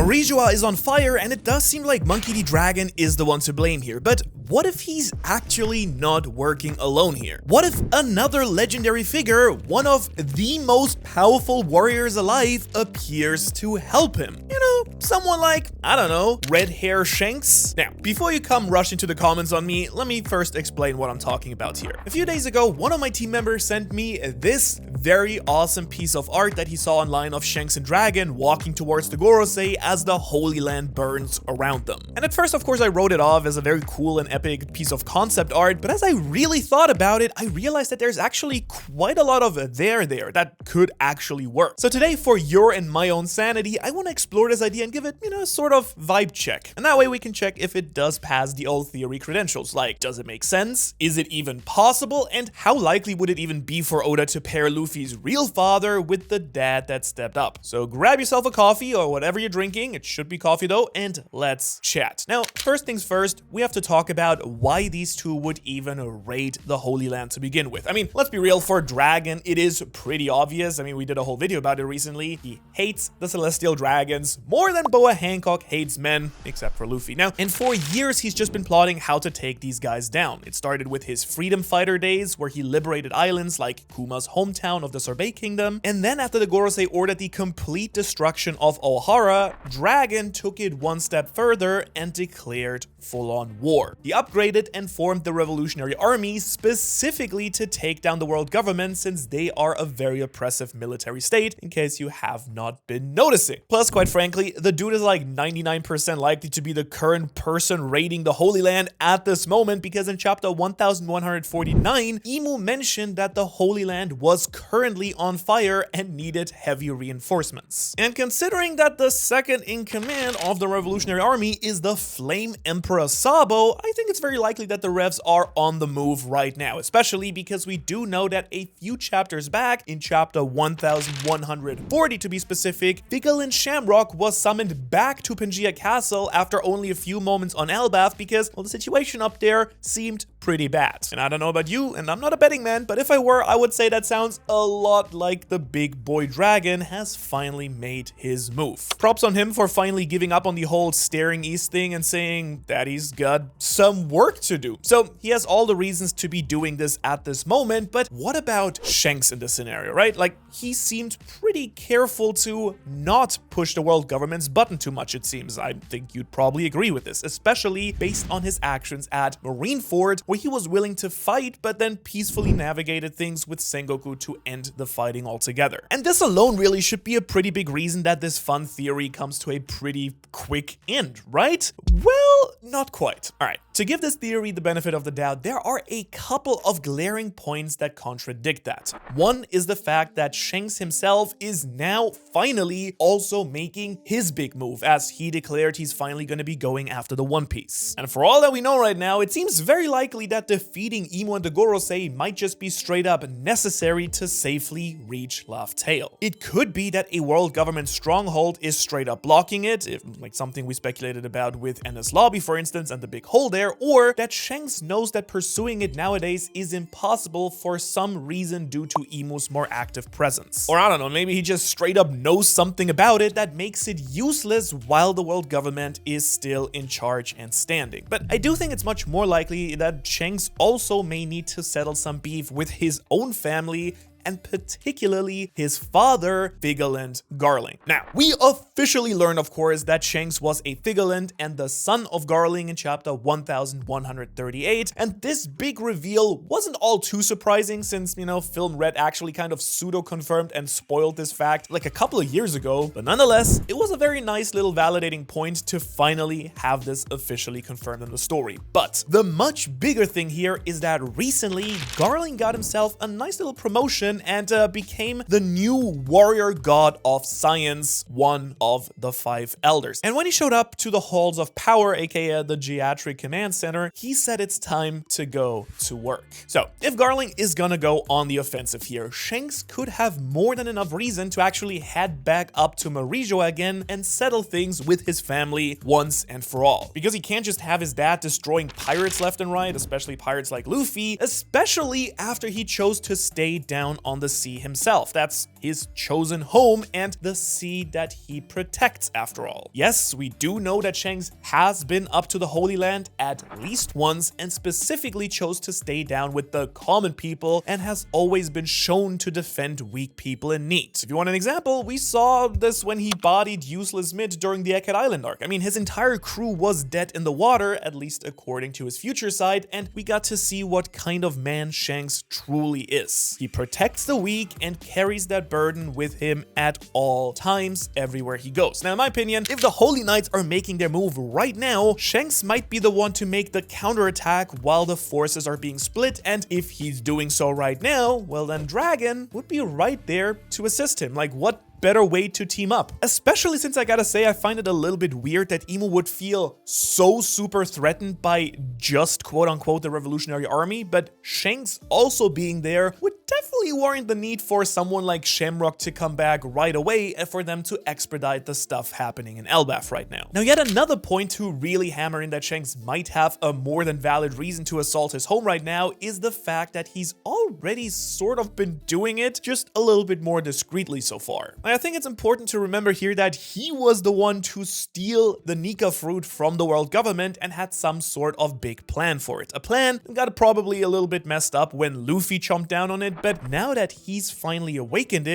Marijoa is on fire, and it does seem like Monkey D. Dragon is the one to blame here, but what if he's actually not working alone here? What if another legendary figure, one of the most powerful warriors alive, appears to help him? You know, someone like, I don't know, red hair Shanks? Now, before you come rush into the comments on me, let me first explain what I'm talking about here. A few days ago, one of my team members sent me this very awesome piece of art that he saw online of Shanks and Dragon walking towards the Gorosei as the Holy Land burns around them. And at first, of course, I wrote it off as a very cool and epic piece of concept art, but as I really thought about it, I realized that there's actually quite a lot of there that could actually work. So today, for your and my own sanity, I want to explore this idea and give it, sort of vibe check. And that way we can check if it does pass the old theory credentials, like, does it make sense? Is it even possible? And how likely would it even be for Oda to pair Luffy's real father with the dad that stepped up? So grab yourself a coffee or whatever you're drinking, it should be coffee though, and let's chat. Now, first things first, we have to talk about why these two would even raid the Holy Land to begin with. I mean, let's be real, for Dragon, it is pretty obvious. I mean, we did a whole video about it recently. He hates the Celestial Dragons more than Boa Hancock hates men, except for Luffy. Now, and for years, he's just been plotting how to take these guys down. It started with his freedom fighter days, where he liberated islands like Kuma's hometown of the Sorbet Kingdom, and then after the Gorosei ordered the complete destruction of Ohara, Dragon took it one step further and declared full-on war. He upgraded and formed the Revolutionary Army specifically to take down the world government, since they are a very oppressive military state, in case you have not been noticing. Plus, quite frankly, the dude is like 99% likely to be the current person raiding the Holy Land at this moment, because in chapter 1149, IMU mentioned that the Holy Land was currently on fire and needed heavy reinforcements. And considering that the second in command of the Revolutionary Army is the Flame Emperor Sabo, I think it's very likely that the Revs are on the move right now, especially because we do know that a few chapters back, in chapter 1140 to be specific, Vigilant Shamrock was summoned back to Pangaea Castle after only a few moments on Elbaf because, well, the situation up there seemed pretty bad. And I don't know about you, and I'm not a betting man, but if I were, I would say that sounds a lot like the big boy Dragon has finally made his move. Props on him for finally giving up on the whole staring east thing and saying that he's got some work to do. So he has all the reasons to be doing this at this moment, but what about Shanks in this scenario, right? Like, he seemed pretty careful to not push the world government's button too much, it seems. I think you'd probably agree with this, especially based on his actions at Marineford, where he was willing to fight, but then peacefully navigated things with Sengoku to end the fighting altogether. And this alone really should be a pretty big reason that this fun theory comes to a pretty quick end, right? Well, not quite. All right, to give this theory the benefit of the doubt, there are a couple of glaring points that contradict that. One is the fact that Shanks himself is now finally also making his big move, as he declared he's finally going to be going after the One Piece. And for all that we know right now, it seems very likely that defeating Imu and the Gorosei might just be straight up necessary to safely reach Laugh Tale. It could be that a world government stronghold is straight up blocking it, if, like something we speculated about with Enies Lobby, for instance, and the big hole there, or that Shanks knows that pursuing it nowadays is impossible for some reason due to Imu's more active presence. Or I don't know, maybe he just straight up knows something about it that makes it useless while the world government is still in charge and standing. But I do think it's much more likely that Shanks also may need to settle some beef with his own family, and particularly his father, Vigilant Garling. Now, we officially learned, of course, that Shanks was a Vigilant and the son of Garling in chapter 1138, and this big reveal wasn't all too surprising since, Film Red actually kind of pseudo-confirmed and spoiled this fact like a couple of years ago, but nonetheless, it was a very nice little validating point to finally have this officially confirmed in the story. But the much bigger thing here is that recently, Garling got himself a nice little promotion and became the new warrior god of science, one of the 5 elders. And when he showed up to the halls of power, aka the Geatric Command Center, he said it's time to go to work. So if Garling is gonna go on the offensive here, Shanks could have more than enough reason to actually head back up to Marijoa again and settle things with his family once and for all. Because he can't just have his dad destroying pirates left and right, especially pirates like Luffy, especially after he chose to stay down on the sea himself. That's his chosen home and the sea that he protects after all. Yes, we do know that Shanks has been up to the Holy Land at least once and specifically chose to stay down with the common people and has always been shown to defend weak people in need. If you want an example, we saw this when he bodied Useless Mid during the Eked Island arc. I mean, his entire crew was dead in the water, at least according to his future side, and we got to see what kind of man Shanks truly is. He protects the weak and carries that burden with him at all times, everywhere he goes. Now, in my opinion, if the Holy Knights are making their move right now, Shanks might be the one to make the counterattack while the forces are being split, and if he's doing so right now, well then Dragon would be right there to assist him. Like, what better way to team up? Especially since I gotta say, I find it a little bit weird that IMU would feel so super threatened by just quote-unquote the Revolutionary Army, but Shanks also being there would definitely warrant the need for someone like Shamrock to come back right away and for them to expedite the stuff happening in Elbaf right now. Now, yet another point to really hammer in that Shanks might have a more than valid reason to assault his home right now is the fact that he's already sort of been doing it, just a little bit more discreetly so far. I think it's important to remember here that he was the one to steal the Nika fruit from the world government and had some sort of big plan for it. A plan that got probably a little bit messed up when Luffy chomped down on it, but now that he's finally awakened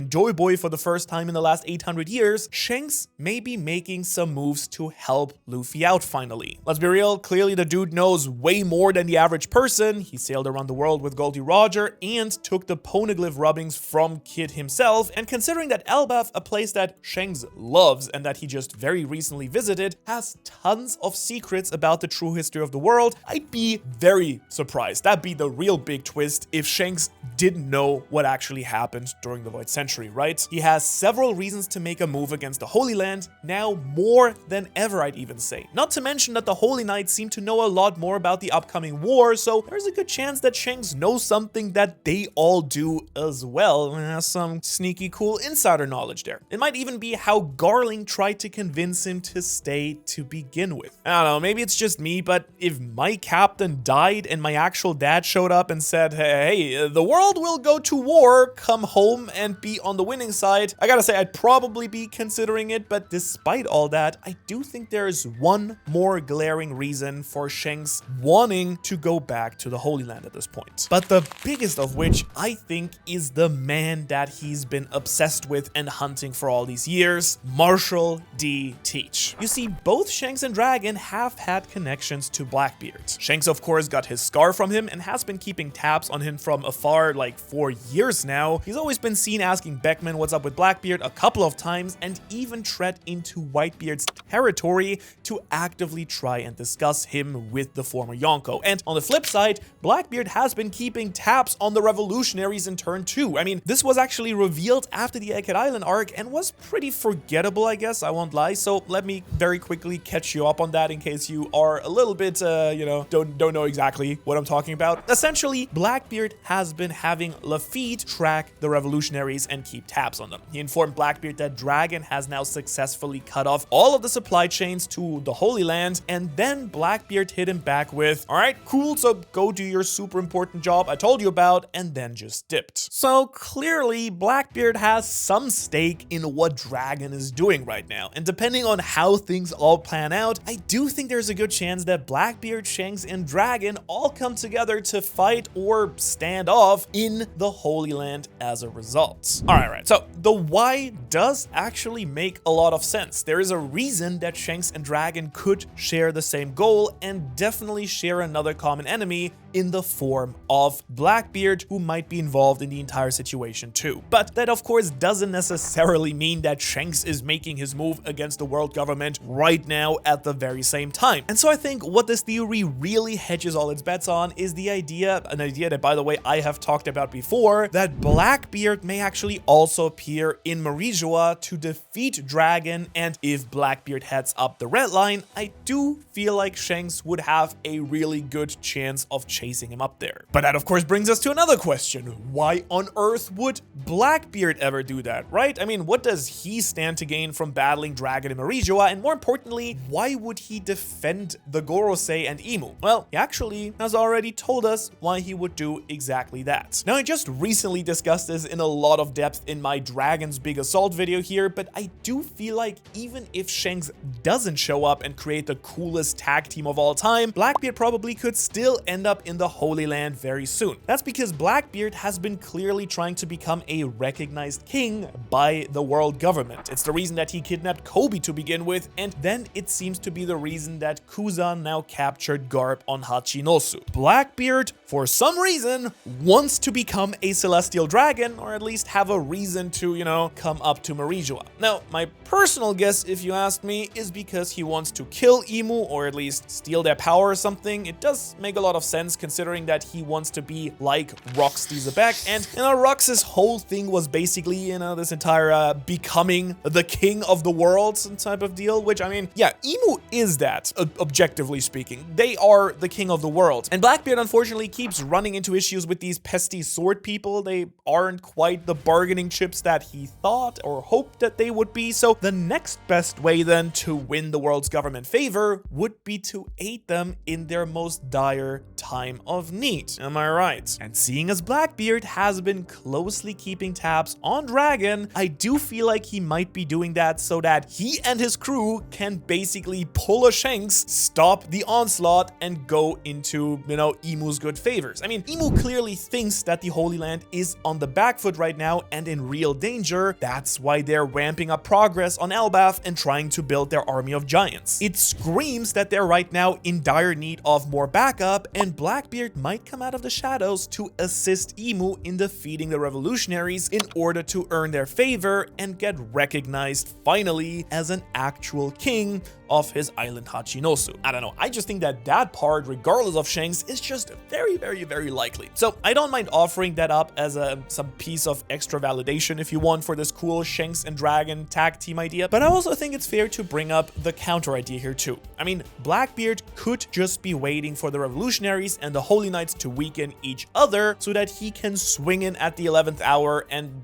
Joy Boy for the first time in the last 800 years, Shanks may be making some moves to help Luffy out finally. Let's be real, clearly the dude knows way more than the average person. He sailed around the world with Goldie Roger and took the poneglyph rubbings from Kid himself, and considering that Elbaf, a place that Shanks loves and that he just very recently visited, has tons of secrets about the true history of the world, I'd be very surprised. That'd be the real big twist if Shanks didn't know what actually happened during the Void Century, right? He has several reasons to make a move against the Holy Land, now more than ever, I'd even say. Not to mention that the Holy Knights seem to know a lot more about the upcoming war, so there's a good chance that Shanks knows something that they all do as well, and has some sneaky cool insider knowledge there. It might even be how Garling tried to convince him to stay to begin with. I don't know, maybe it's just me, but if my captain died and my actual dad showed up and said, hey, the world will go to war, come home and be on the winning side, I gotta say I'd probably be considering it, but despite all that, I do think there is one more glaring reason for Shanks wanting to go back to the Holy Land at this point. But the biggest of which, I think, is the man that he's been obsessed with and hunting for all these years, Marshall D. Teach. You see, both Shanks and Dragon have had connections to Blackbeard. Shanks, of course, got his scar from him and has been keeping tabs on him from afar like for years now. He's always been seen asking Beckman what's up with Blackbeard a couple of times and even tread into Whitebeard's territory to actively try and discuss him with the former Yonko. And on the flip side, Blackbeard has been keeping tabs on the revolutionaries in turn too. I mean, this was actually revealed after the Eked Island arc and was pretty forgettable, I guess, I won't lie. So let me very quickly catch you up on that in case you are a little bit, don't know exactly what I'm talking about. Essentially, Blackbeard has been having Lafitte track the revolutionaries and keep tabs on them. He informed Blackbeard that Dragon has now successfully cut off all of the supply chains to the Holy Land, and then Blackbeard hit him back with, all right, cool, so go do your super important job I told you about, and then just dipped. So clearly, Blackbeard has some stake in what Dragon is doing right now, and depending on how things all plan out, I do think there's a good chance that Blackbeard, Shanks, and Dragon all come together to fight or stand off in the Holy Land as a result. Alright, so the why does actually make a lot of sense. There is a reason that Shanks and Dragon could share the same goal and definitely share another common enemy in the form of Blackbeard, who might be involved in the entire situation too. But that of course doesn't necessarily mean that Shanks is making his move against the world government right now at the very same time. And so I think what this theory really hedges all its bets on is the idea, an idea that by the way I have talked about before, that Blackbeard may actually also appear in Marijoa to defeat Dragon, and if Blackbeard heads up the red line, I do feel like Shanks would have a really good chance of chasing him up there. But that of course brings us to another question. Why on earth would Blackbeard ever do that, right? I mean, what does he stand to gain from battling Dragon in Marijoa? And more importantly, why would he defend the Gorosei and IMU? Well, he actually has already told us why he would do exactly that. Now, I just recently discussed this in a lot of depth in my Dragon's Big Assault video here, but I do feel like even if Shanks doesn't show up and create the coolest tag team of all time, Blackbeard probably could still end up in the Holy Land very soon. That's because Blackbeard has been clearly trying to become a recognized king by the world government. It's the reason that he kidnapped Kobe to begin with, and then it seems to be the reason that Kuza now captured Garp on Hachinosu. Blackbeard, for some reason, wants to become a celestial dragon, or at least have a reason to, come up to Marijua. Now, my personal guess, if you asked me, is because he wants to kill IMU, or at least steal their power or something. It does make a lot of sense considering that he wants to be like Rox Zebek, and Rox's whole thing was basically, this entire becoming the king of the world type of deal, which, I mean, yeah, IMU is that, objectively speaking. They are the king of the world. And Blackbeard, unfortunately, keeps running into issues with these pesky sword people. They aren't quite the bargaining chips that he thought or hoped that they would be. So the next best way then to win the world's government favor would be to aid them in their most dire time of need. Am I right? And seeing as Blackbeard has been closely keeping tabs on Dragon, I do feel like he might be doing that so that he and his crew can basically pull a Shanks, stop the onslaught, and go into, IMU's good favors. I mean, IMU clearly thinks that the Holy Land is on the back foot right now and in real danger. That's why they're ramping up progress on Elbaf and trying to build their army of giants. It screams that they're right now in dire need of more backup, and Blackbeard might come out of the shadows to assist IMU in defeating the revolutionaries in order to earn their favor and get recognized finally as an actual king of his island Hachinosu. I don't know, I just think that that part, regardless of Shanks, is just very, very, very likely. So I don't mind offering that up as some piece of extra validation if you want for this cool Shanks and Dragon tag team idea, but I also think it's fair to bring up the counter idea here too. I mean, Blackbeard could just be waiting for the revolutionaries and the Holy Knights to weaken each other so that he can swing in at the 11th hour and,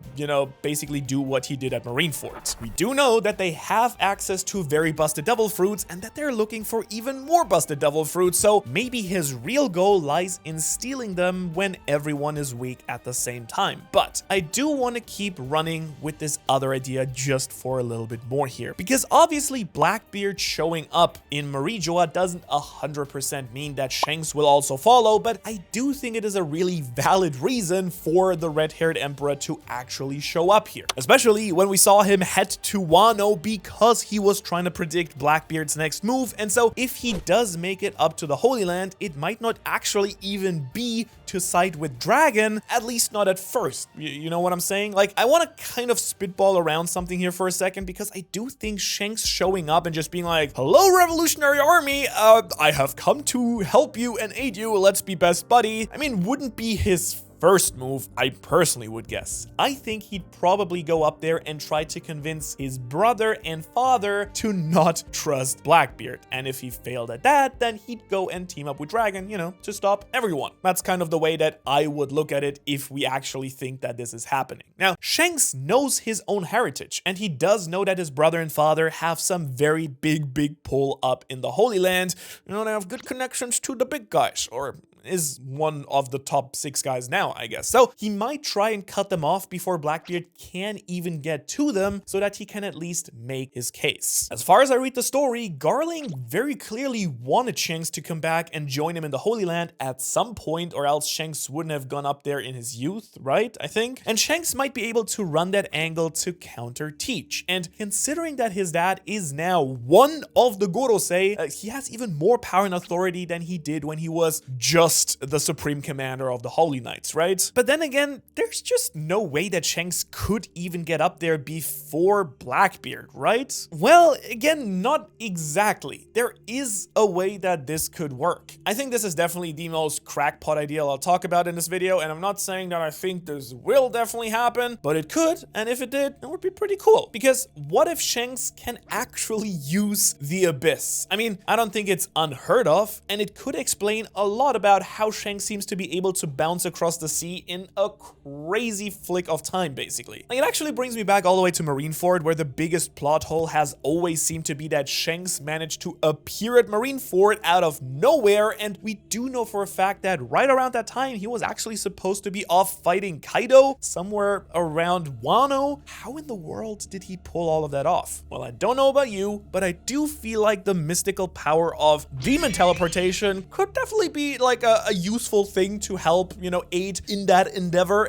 basically do what he did at Marineford. We do know that they have access to very busted devil fruits and that they're looking for even more busted devil fruits, so maybe his real goal lies in stealing them when everyone is weak at the same time. But I do want to keep running with this other idea just for a little bit more here, because obviously Blackbeard showing up in Marijua doesn't 100% mean that Shanks will also follow, but I do think it is a really valid reason for the red-haired emperor to actually show up here, especially when we saw him head to Wano because he was trying to predict Blackbeard's next move. And so if he does make it up to the Holy Land, it might not actually even be to side with Dragon, at least not at first. You know what I'm saying? Like, I want to kind of spitball around something here for a second, because I do think Shanks showing up and just being like, "Hello, Revolutionary Army, I have come to help you and aid you, let's be best buddy," I mean, wouldn't be his first move, I personally would guess. I think he'd probably go up there and try to convince his brother and father to not trust Blackbeard. And if he failed at that, then he'd go and team up with Dragon, to stop everyone. That's kind of the way that I would look at it if we actually think that this is happening. Now, Shanks knows his own heritage, and he does know that his brother and father have some very big pull up in the Holy Land. They have good connections to the big guys, or is one of the top 6 guys now, I guess. So he might try and cut them off before Blackbeard can even get to them, so that he can at least make his case. As far as I read the story, Garling very clearly wanted Shanks to come back and join him in the Holy Land at some point, or else Shanks wouldn't have gone up there in his youth, right? I think. And Shanks might be able to run that angle to counter Teach. And considering that his dad is now one of the Gorosei, he has even more power and authority than he did when he was just the supreme commander of the Holy Knights, right? But then again, there's just no way that Shanks could even get up there before Blackbeard, right? Well, again, not exactly. There is a way that this could work. I think this is definitely the most crackpot idea I'll talk about in this video, and I'm not saying that I think this will definitely happen, but it could, and if it did, it would be pretty cool. Because what if Shanks can actually use the Abyss? I mean, I don't think it's unheard of, and it could explain a lot about about how Shanks seems to be able to bounce across the sea in a crazy flick of time, basically. Like, it actually brings me back all the way to Marineford, where the biggest plot hole has always seemed to be that Shanks managed to appear at Marineford out of nowhere, and we do know for a fact that right around that time, he was actually supposed to be off fighting Kaido somewhere around Wano. How in the world did he pull all of that off? Well, I don't know about you, but I do feel like the mystical power of demon teleportation could definitely be like a useful thing to help, you know, aid in that endeavor.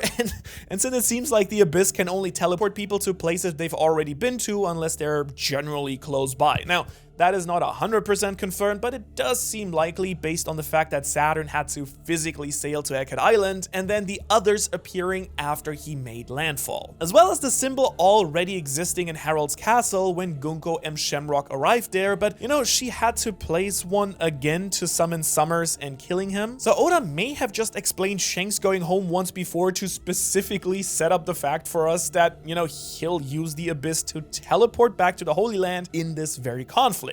And since it seems like the Abyss can only teleport people to places they've already been to unless they're generally close by. Now, that is not 100% confirmed, but it does seem likely based on the fact that Saturn had to physically sail to Egghead Island and then the others appearing after he made landfall. As well as the symbol already existing in Harold's castle when Gunko and Shamrock arrived there, but you know, she had to place one again to summon Summers and killing him. So Oda may have just explained Shanks going home once before to specifically set up the fact for us that, you know, he'll use the Abyss to teleport back to the Holy Land in this very conflict.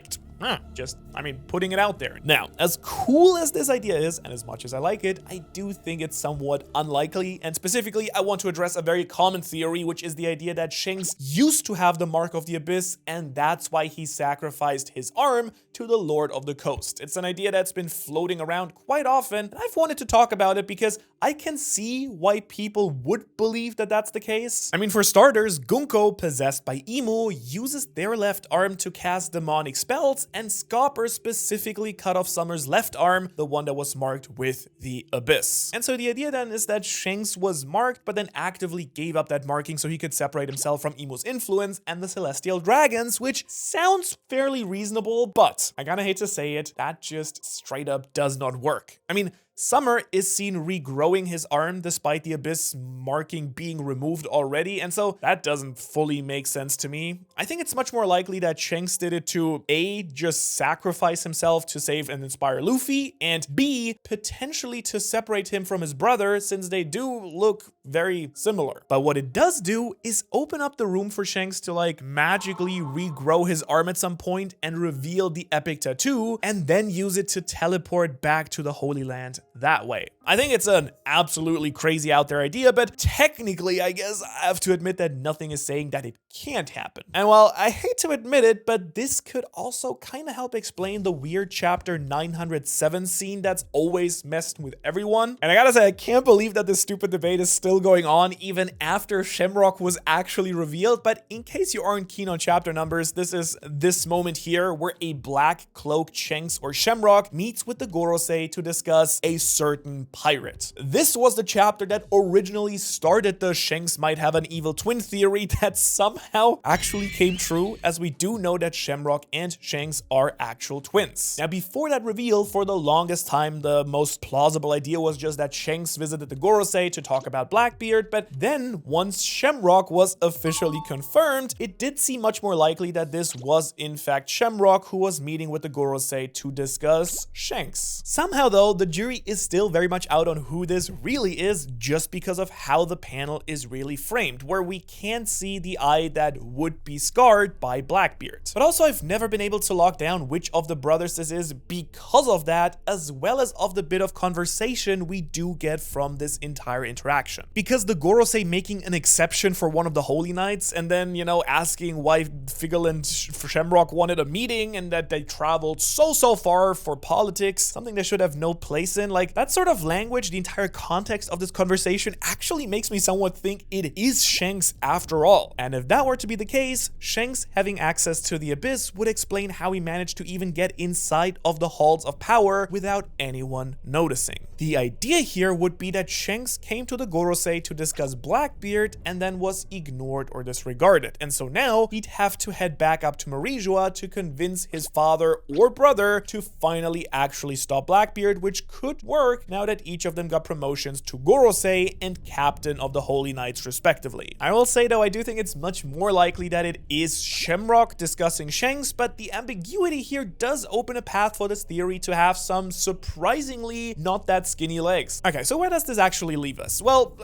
Just, I mean, putting it out there. Now, as cool as this idea is, and as much as I like it, I do think it's somewhat unlikely, and specifically, I want to address a very common theory, which is the idea that Shanks used to have the Mark of the Abyss, and that's why he sacrificed his arm to the Lord of the Coast. It's an idea that's been floating around quite often, and I've wanted to talk about it because I can see why people would believe that that's the case. I mean, for starters, Gunko, possessed by IMU, uses their left arm to cast demonic spells, and Scopper specifically cut off Summer's left arm, the one that was marked with the Abyss. And so the idea then is that Shanks was marked, but then actively gave up that marking so he could separate himself from Imu's influence and the Celestial Dragons, which sounds fairly reasonable, but I kinda hate to say it, that just straight up does not work. I mean, Summer is seen regrowing his arm despite the Abyss marking being removed already, and so that doesn't fully make sense to me. I think it's much more likely that Shanks did it to A, just sacrifice himself to save and inspire Luffy, and B, potentially to separate him from his brother since they do look very similar. But what it does do is open up the room for Shanks to like magically regrow his arm at some point and reveal the epic tattoo, and then use it to teleport back to the Holy Land that way. I think it's an absolutely crazy out there idea, but technically, I guess I have to admit that nothing is saying that it can't happen. And while I hate to admit it, but this could also kind of help explain the weird chapter 907 scene that's always messed with everyone. And I gotta say, I can't believe that this stupid debate is still going on even after Shamrock was actually revealed. But in case you aren't keen on chapter numbers, this is this moment here where a black cloaked Shanks or Shamrock meets with the Gorosei to discuss a certain pirate. This was the chapter that originally started the Shanks might have an evil twin theory that somehow actually came true, as we do know that Shamrock and Shanks are actual twins. Now, before that reveal, for the longest time, the most plausible idea was just that Shanks visited the Gorosei to talk about Blackbeard, but then once Shamrock was officially confirmed, it did seem much more likely that this was in fact Shamrock who was meeting with the Gorosei to discuss Shanks. Somehow though, the jury is still very much out on who this really is just because of how the panel is really framed, where we can see the eye that would be scarred by Blackbeard. But also, I've never been able to lock down which of the brothers this is because of that, as well as of the bit of conversation we do get from this entire interaction. Because the Gorosei making an exception for one of the Holy Knights and then, you know, asking why Figgle and Shamrock wanted a meeting and that they traveled so far for politics, something they should have no place in, like that sort of language, the entire context of this conversation actually makes me somewhat think it is Shanks after all. And if that were to be the case, Shanks having access to the Abyss would explain how he managed to even get inside of the halls of power without anyone noticing. The idea here would be that Shanks came to the Gorosei to discuss Blackbeard and then was ignored or disregarded. And so now he'd have to head back up to Marijua to convince his father or brother to finally actually stop Blackbeard, which could work now that each of them got promotions to Gorosei and Captain of the Holy Knights respectively. I will say though, I do think it's much more likely that it is Shamrock discussing Shanks, but the ambiguity here does open a path for this theory to have some surprisingly not that skinny legs. Okay, so where does this actually leave us? Well,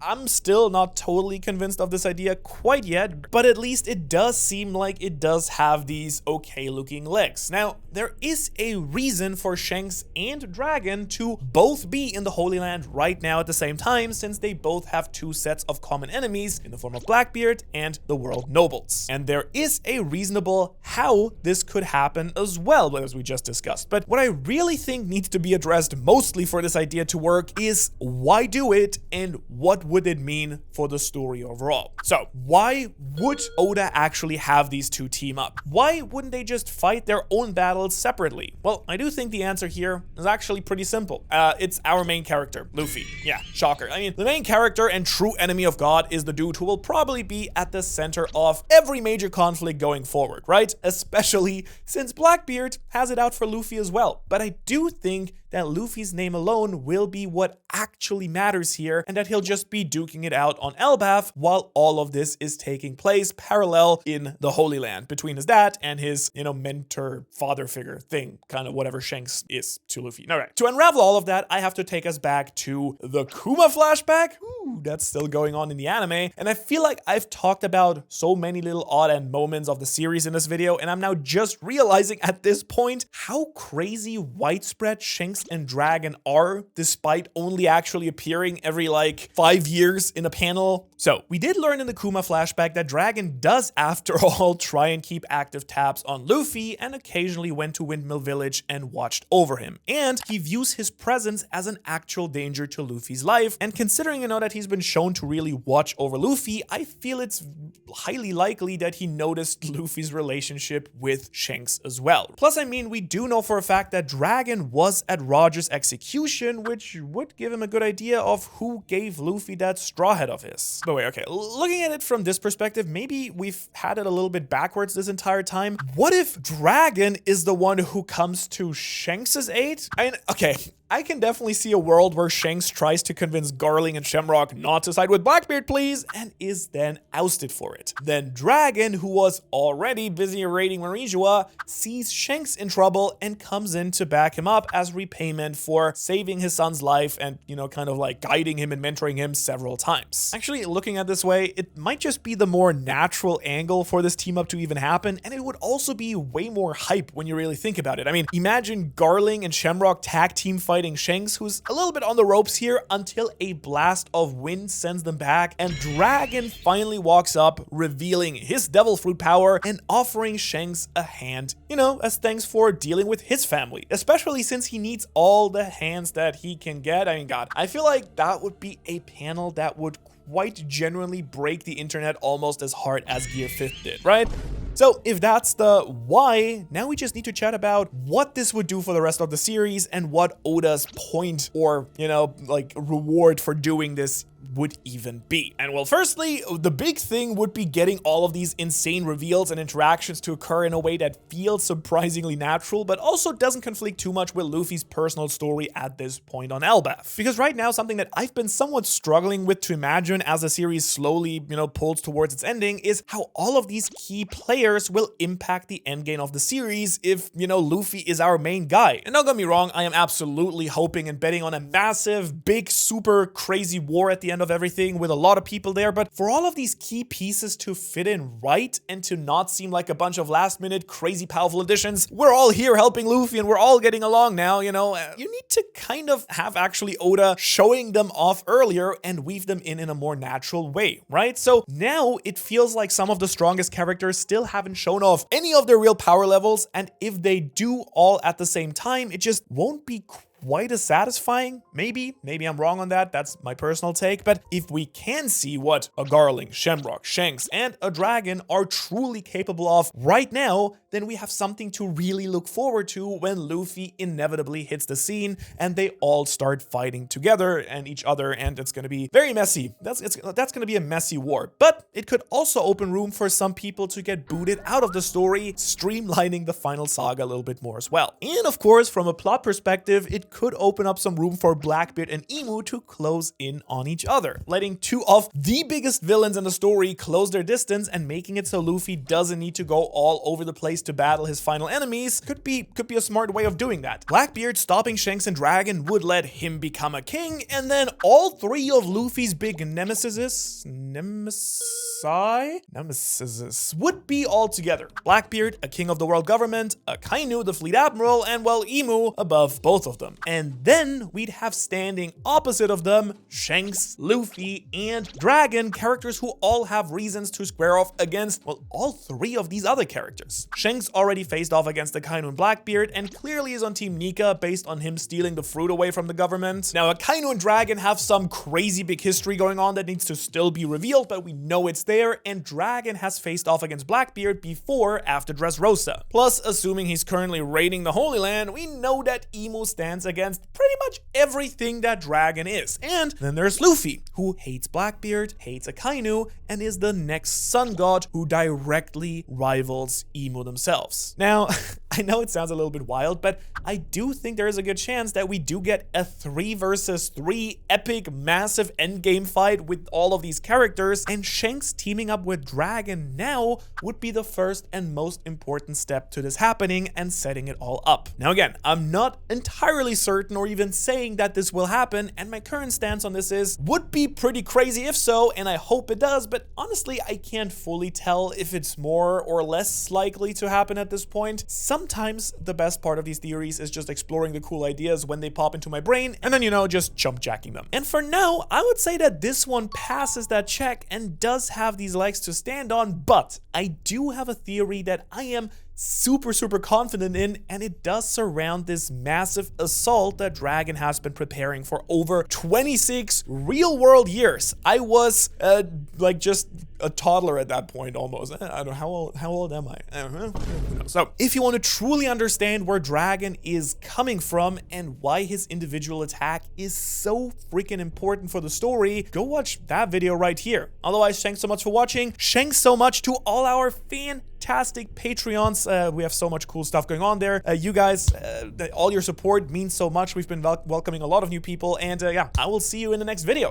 I'm still not totally convinced of this idea quite yet, but at least it does seem like it does have these okay looking legs. Now, there is a reason for Shanks and Dragon to both be in the Holy Land right now at the same time, since they both have two sets of common enemies in the form of Blackbeard and the World Nobles. And there is a reasonable how this could happen as well, as we just discussed. But what I really think needs to be addressed mostly for this idea to work is why do it and what would it mean for the story overall. So why would Oda actually have these two team up? Why wouldn't they just fight their own battles separately? Well, I do think the answer here is actually pretty simple. It's our main character, Luffy. Yeah, shocker. I mean, the main character and true enemy of God is the dude who will probably be at the center of every major conflict going forward, right? Especially since Blackbeard has it out for Luffy as well. But I do think that Luffy's name alone will be what actually matters here, and that he'll just be duking it out on Elbaf while all of this is taking place parallel in the Holy Land between his dad and his, mentor, father figure thing, kind of whatever Shanks is to Luffy. All right, to unravel all of that, I have to take us back to the Kuma flashback. Ooh, that's still going on in the anime, and I feel like I've talked about so many little odd end moments of the series in this video, and I'm now just realizing at this point how crazy widespread Shanks and Dragon are, despite only actually appearing every 5 years in a panel. So we did learn in the Kuma flashback that Dragon does after all try and keep active tabs on Luffy and occasionally went to Windmill Village and watched over him. And he views his presence as an actual danger to Luffy's life. And considering that he's been shown to really watch over Luffy, I feel it's highly likely that he noticed Luffy's relationship with Shanks as well. Plus, I mean, we do know for a fact that Dragon was at Roger's execution, which would give him a good idea of who gave Luffy that straw hat of his. But wait, okay, looking at it from this perspective, maybe we've had it a little bit backwards this entire time. What if Dragon is the one who comes to Shanks's aid? Okay, I can definitely see a world where Shanks tries to convince Garling and Shamrock not to side with Blackbeard, please, and is then ousted for it. Then Dragon, who was already busy raiding Marijua, sees Shanks in trouble and comes in to back him up as repayment for saving his son's life and, kind of guiding him and mentoring him several times. Actually, looking at this way, it might just be the more natural angle for this team up to even happen, and it would also be way more hype when you really think about it. I mean, imagine Garling and Shamrock tag team fighting Shanks, who's a little bit on the ropes here, until a blast of wind sends them back, and Dragon finally walks up, revealing his devil fruit power and offering Shanks a hand, as thanks for dealing with his family, especially since he needs all the hands that he can get. I mean, God, I feel like that would be a panel that would quite genuinely break the internet almost as hard as Gear 5th did, right? So if that's the why, now we just need to chat about what this would do for the rest of the series and what Oda's point or, reward for doing this would even be. And well, firstly, the big thing would be getting all of these insane reveals and interactions to occur in a way that feels surprisingly natural, but also doesn't conflict too much with Luffy's personal story at this point on Elbaf. Because right now, something that I've been somewhat struggling with to imagine as the series slowly, pulls towards its ending is how all of these key players will impact the endgame of the series if, Luffy is our main guy. And don't get me wrong, I am absolutely hoping and betting on a massive, big, super crazy war at the end of everything with a lot of people there, but for all of these key pieces to fit in right and to not seem like a bunch of last minute crazy powerful additions, we're all here helping Luffy and we're all getting along now, you need to kind of have actually Oda showing them off earlier and weave them in a more natural way, right? So now it feels like some of the strongest characters still haven't shown off any of their real power levels, and if they do all at the same time, it just won't be quite as satisfying. Maybe I'm wrong on that. That's my personal take. But if we can see what a Garling, Shamrock, Shanks, and a Dragon are truly capable of right now, then we have something to really look forward to when Luffy inevitably hits the scene and they all start fighting together and each other, and it's going to be very messy. That's going to be a messy war. But it could also open room for some people to get booted out of the story, streamlining the final saga a little bit more as well. And of course, from a plot perspective, it could open up some room for Blackbeard and IMU to close in on each other, letting two of the biggest villains in the story close their distance and making it so Luffy doesn't need to go all over the place to battle his final enemies could be a smart way of doing that. Blackbeard stopping Shanks and Dragon would let him become a king, and then all three of Luffy's big nemesis would be all together. Blackbeard, a king of the world government, Akainu, the fleet admiral, and well, IMU above both of them. And then we'd have standing opposite of them Shanks, Luffy, and Dragon, characters who all have reasons to square off against, well, all three of these other characters. Shanks already faced off against Akainu and Blackbeard and clearly is on Team Nika based on him stealing the fruit away from the government. Now, Akainu and Dragon have some crazy big history going on that needs to still be revealed, but we know it's there, and Dragon has faced off against Blackbeard before after Dressrosa. Plus, assuming he's currently raiding the Holy Land, we know that IMU stands against pretty much everything that Dragon is. And then there's Luffy, who hates Blackbeard, hates Akainu, and is the next sun god who directly rivals IMU themselves. Now, I know it sounds a little bit wild, but I do think there is a good chance that we do get a 3 versus 3 epic, massive endgame fight with all of these characters, and Shanks teaming up with Dragon now would be the first and most important step to this happening and setting it all up. Now again, I'm not entirely certain or even saying that this will happen, and my current stance on this is, would be pretty crazy if so, and I hope it does, but honestly, I can't fully tell if it's more or less likely to happen at this point. Sometimes the best part of these theories is just exploring the cool ideas when they pop into my brain, and then, you know, just jump jacking them. And for now, I would say that this one passes that check and does have these legs to stand on, but I do have a theory that I am super confident in, and it does surround this massive assault that Dragon has been preparing for over 26 real-world years. I was like just a toddler at that point almost. I don't know, how old am I? I don't know. So if you want to truly understand where Dragon is coming from and why his individual attack is so freaking important for the story, go watch that video right here. Otherwise, thanks so much for watching. Thanks so much to all our fantastic Patreons. We have so much cool stuff going on there. You guys, all your support means so much. We've been welcoming a lot of new people, and yeah, I will see you in the next video.